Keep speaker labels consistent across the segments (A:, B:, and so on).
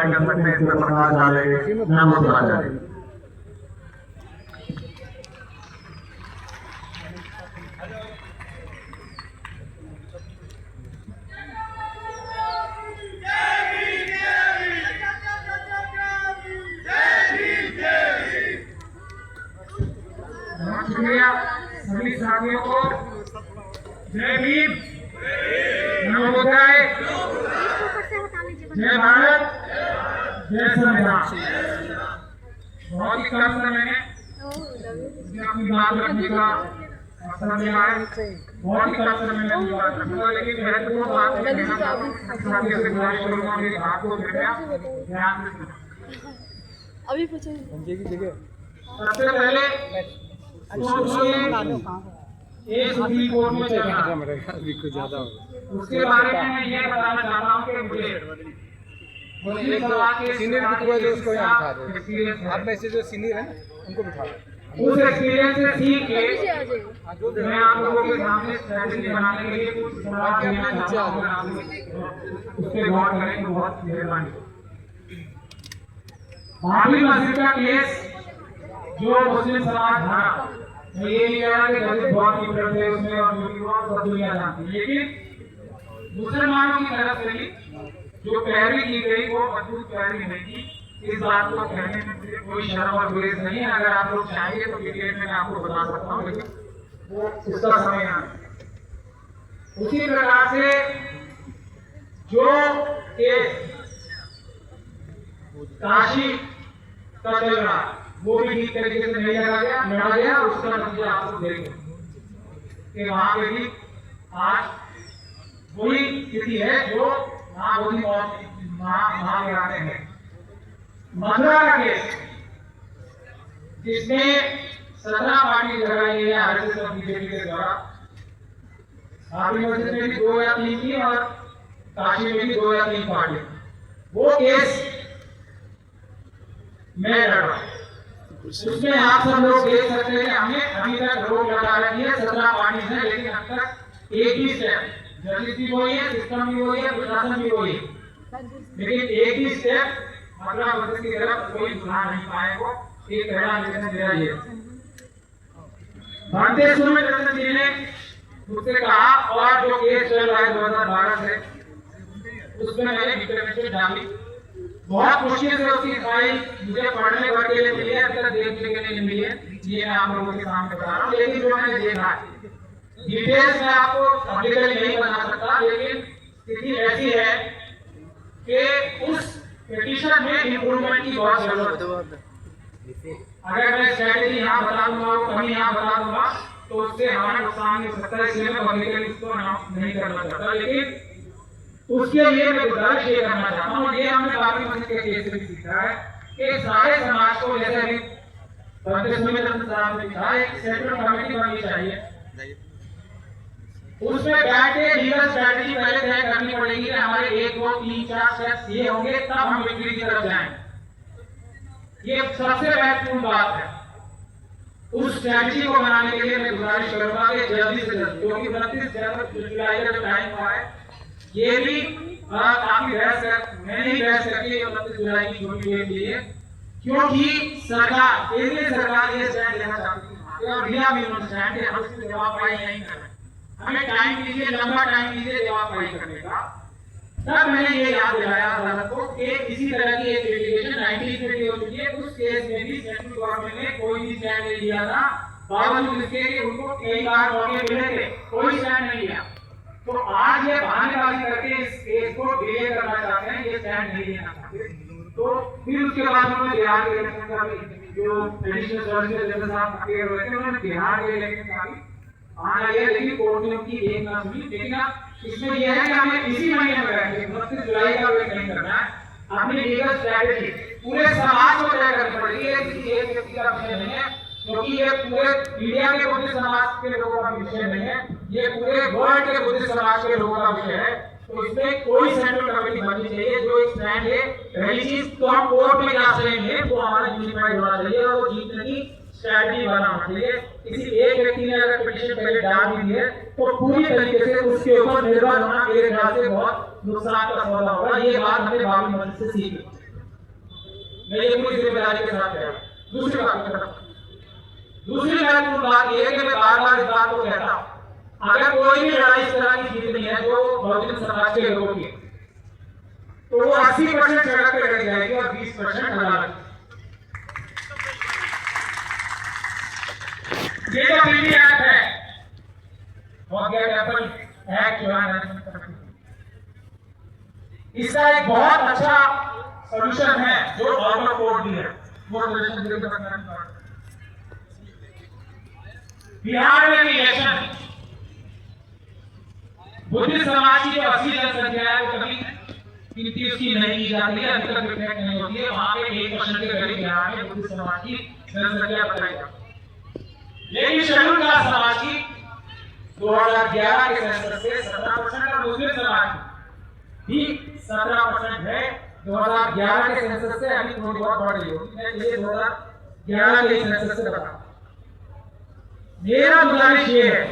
A: Apply कर सकते हैं, इसमें प्रकाश डालेंगे, नाम उतना जाएगा। शुक्रिया सभी साथियों को। जय भीम, नमो बुद्धाय, जय भारत, जय संविधान। बहुत ही कम समय में अपनी बात रखने का अवसर मिला है, बहुत ही कम समय में अपनी बात रखूंगा, लेकिन महत्वपूर्ण बात कहना चाहता हूँ। साथियों से गुजारिश करूंगा मेरी बात को कृपया ध्यान से सुनो।
B: अभी पूछो
A: सबसे पहले सुप्रीम कोर्ट में चल रहा है, उसके बारे में मैं ये बताना चाहता हूँ कि मुझे सीनियर आप में से जो सीनियर है उनको बिठा उस एक्सपीरियंस से सीख के मैं आप लोगों के सामने स्ट्रैटेजी बनाने के लिए कुछ सलाह देना चाहता हूँ। उसके गौर करें तो बहुत मेहरबानी। बाबरी मस्जिद का केस जो मुस्लिम समाज था, ये नहीं कह रहा कि दलित बहुत इंटरेस्ट है उसमें और मुसलमान सब दुनिया जानती है, लेकिन मुसलमानों की तरफ से जो पैरवी की गई वो मजबूत पैरवी नहीं की। इस बात को कहने में मुझे कोई शर्म और गुरेज नहीं है। अगर आप लोग चाहेंगे तो डिटेल में मैं आपको बता सकता हूँ, लेकिन वो उसका समय आ उसी प्रकार से जो केस काशी का चल रहा वो भी ठीक तरीके से नहीं लड़ा गया। उसका नतीजा आप लोग देखेंगे कि वहां पे भी आज वही स्थिति है जो महाबोधि महाविहार में है। मथुरा का केस जिसमें 17 पार्टी लगाई है आरएसएस और बीजेपी के द्वारा, बाबरी मस्जिद में भी 2 या 3 की और काशी में भी 2 या 3 पार्टी, वो केस मैं लड़ रहा हूं। उसमें आप सब लोग देख सकते हैं हमें अभी तक रोक लगा रही है 17 पार्टी है, लेकिन अब तक एक ही स्टेप, जस्टिस भी वही है, सिस्टम भी वही है, प्रशासन भी वही है, लेकिन एक ही स्टेप मथुरा मस्जिद की तरफ कोई सुधार नहीं पाए। वो एक पहला निर्णय दिया ये भारतीय सुमित रत्न जी ने मुझसे कहा, और जो केस चल रहा है 2012 से उसमें मैंने डिक्लेरेशन डाली, बहुत मुश्किल से उसकी फाइल मुझे पढ़ने भर के लिए मिली है, अब तक देखने के लिए मिली है, ये मैं आप लोगों के सामने बता रहा हूँ। लेकिन जो मैंने देखा डिटेल्स में आपको पब्लिकली नहीं बता सकता, लेकिन स्थिति ऐसी है कि उस पिटीशन में इंप्रूवमेंट की बहुत जरूरत है। अगर मैं स्ट्रैटेजी यहाँ बता दूंगा, कमी यहाँ बता दूंगा, तो उससे हमारा नुकसान हो सकता है, इसलिए मैं पब्लिकली इसको अनाउंस नहीं करना चाहता। लेकिन उसके लिए मैं गुजारिश ये करना चाहता हूँ, ये हमने बाबरी मस्जिद के केस में सीखा है कि सारे समाज को, जैसे अभी साहब ने कहा, एक सेंट्रल कमेटी बननी चाहिए, उसमें बैठ के लीगल स्ट्रैटेजी पहले तय करनी पड़ेगी कि हमारे 1 2 3 4 स्टेप्स ये होंगे, तब हम विक्ट्री की तरफ जाएंगे। ये सबसे महत्वपूर्ण बात है। उस स्ट्रैटेजी को बनाने के लिए मैं गुजारिश करूंगा कि जल्दी से जल्दी, क्योंकि 29 जुलाई का जो टाइम हुआ है, ये भी काफी बहस है, मैं नहीं बहस करके 29 जुलाई की छुट्टी के लिए, क्योंकि सरकार, केंद्रीय सरकार ये स्टैंड लेना चाहती है और लिया भी उन्होंने स्टैंड कि हम इसकी जवाबदेही नहीं कर रहे, हमें टाइम दीजिए, लंबा टाइम दीजिए जवाबदेही करने का। तब मैंने ये याद दिलाया अदालत को कि इसी तरह की एक लिटिगेशन 1950 हो चुकी है, उस केस में भी सेंट्रल गवर्नमेंट ने कोई भी स्टैंड नहीं लिया था, बावजूद इसके कि उनको कई बार मौके मिले थे, कोई स्टैंड नहीं लिया। तो आज ये बहानेबाजी करके इस केस को डिले करना चाहते हैं, ये स्टैंड नहीं लेना चाहते। तो फिर उसके बाद उन्होंने बिहार के इलेक्शन का जो एडिशनल सॉलिसिटर जनरल साहब अकेले हुए थे, उन्होंने बिहार के इलेक्शन का भी आना ये, लेकिन कोर्ट ने उनकी एक ना सुनी। लेकिन इसमें यह है कि हमें इसी महीने में बैठे 29 जुलाई का वेट नहीं करना है, अपनी लीगल स्ट्रैटेजी पूरे समाज को तय करनी पड़ेगी, ये किसी एक व्यक्ति का विषय नहीं है, क्योंकि ये पूरे इंडिया के बुद्धिस्ट समाज के लोगों का विषय नहीं है, ये पूरे वर्ल्ड के बुद्धिस्ट समाज के लोगों का विषय है। तो इसमें कोई सेंट्रल कमेटी बननी चाहिए जो एक स्टैंड ले। पहली चीज तो हम कोर्ट में क्या करेंगे, वो हमारा यूनिफाइड होना चाहिए और वो जीतने की स्ट्रैटेजी बनाना चाहिए। किसी एक व्यक्ति ने अगर पिटीशन पहले डाल दी है तो पूरी तरीके से उसके ऊपर निर्भर होना मेरे ख्याल से बहुत नुकसान का सौदा होगा। ये बात हमें बाबरी मस्जिद से सीखी। मैं ये पूरी जिम्मेदारी के साथ कह रहा हूं। दूसरी महत्वपूर्ण बात यह है कि मैं बार-बार इस बात को कहता हूं, अगर कोई भी लड़ाई इस तरह की जीतनी है जो बहुजन समाज के लोगों की, तो वो 80% सड़क पे लड़ जाएगी और 20% अदालत। ये जो पीडी एक्ट है, एप्पल एक्ट जो है, इसका एक बहुत अच्छा सॉल्यूशन है जो आउट ऑफ कोर्ट भी है, वो बिहार में इलेक्शन बुद्धिस्ट समाज की जो 80 जनसंख्या है वो कभी गिनती उसकी नहीं की जाती है, अभी तक रिफ्लेक्ट नहीं होती है। वहां पे 1% के करीब बिहार में बुद्धिस्ट समाज की जनसंख्या बताई जाती है। लेकिन शेड्यूल कास्ट समाज की 2011 के सेंसस से 17% और मुस्लिम समाज भी 17% है। 2011 के सेंसस से अभी थोड़ी बहुत बढ़ रही होगी, ये 2011 के सेंसस से बता। मेरा गुजारिश ये है,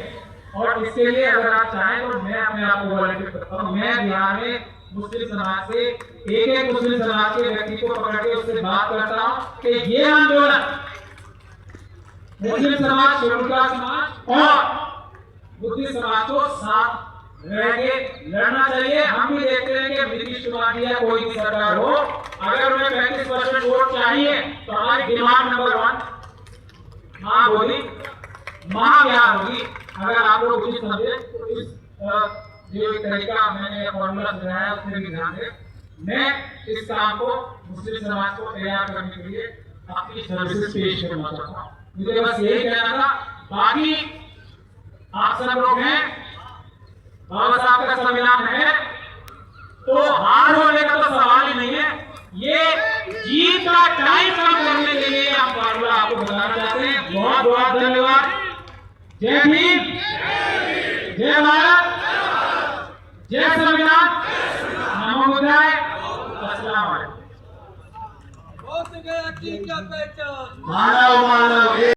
A: और इसके लिए अगर आप चाहें तो मैं अपने आप को वॉलंटियर करता हूं। मैं बिहार में मुस्लिम समाज से एक मुस्लिम समाज के व्यक्ति को पकड़ के उससे बात करता हूं कि ये आंदोलन मुस्लिम समाज, शेड्यूल कास्ट समाज और बुद्धिस्ट समाज को साथ रह के लड़ना चाहिए। हम भी देखते हैं कि नीतीश कुमार या कोई भी सरकार हो, अगर उन्हें 35% वोट चाहिए तो हमारी डिमांड नंबर 1 मां बोली महाज्ञान होगी। अगर आप लोग उचित समझे तो इस जो तरीका मैंने फॉर्मूला सुनाया है उसमें भी ध्यान दें। मैं इस काम को मुस्लिम समाज को तैयार करने के लिए आपकी सर्विसेज पेश करना चाहता हूँ। मुझे बस यही कहना था, बाकी आप सब लोग हैं, बाबा साहब का संविधान है, तो हार होने का तो सवाल ही नहीं है। ये जीत का टाइम कम करने के लिए हम फॉर्मूला आपको बताना चाहते हैं। बहुत बहुत धन्यवाद। जय भीम, जय भारत, जय संविधान, नमो बुद्धाय, अस्सलाम वालेकुम।
B: हो गया ठीक है पहचान
A: मानव मानव।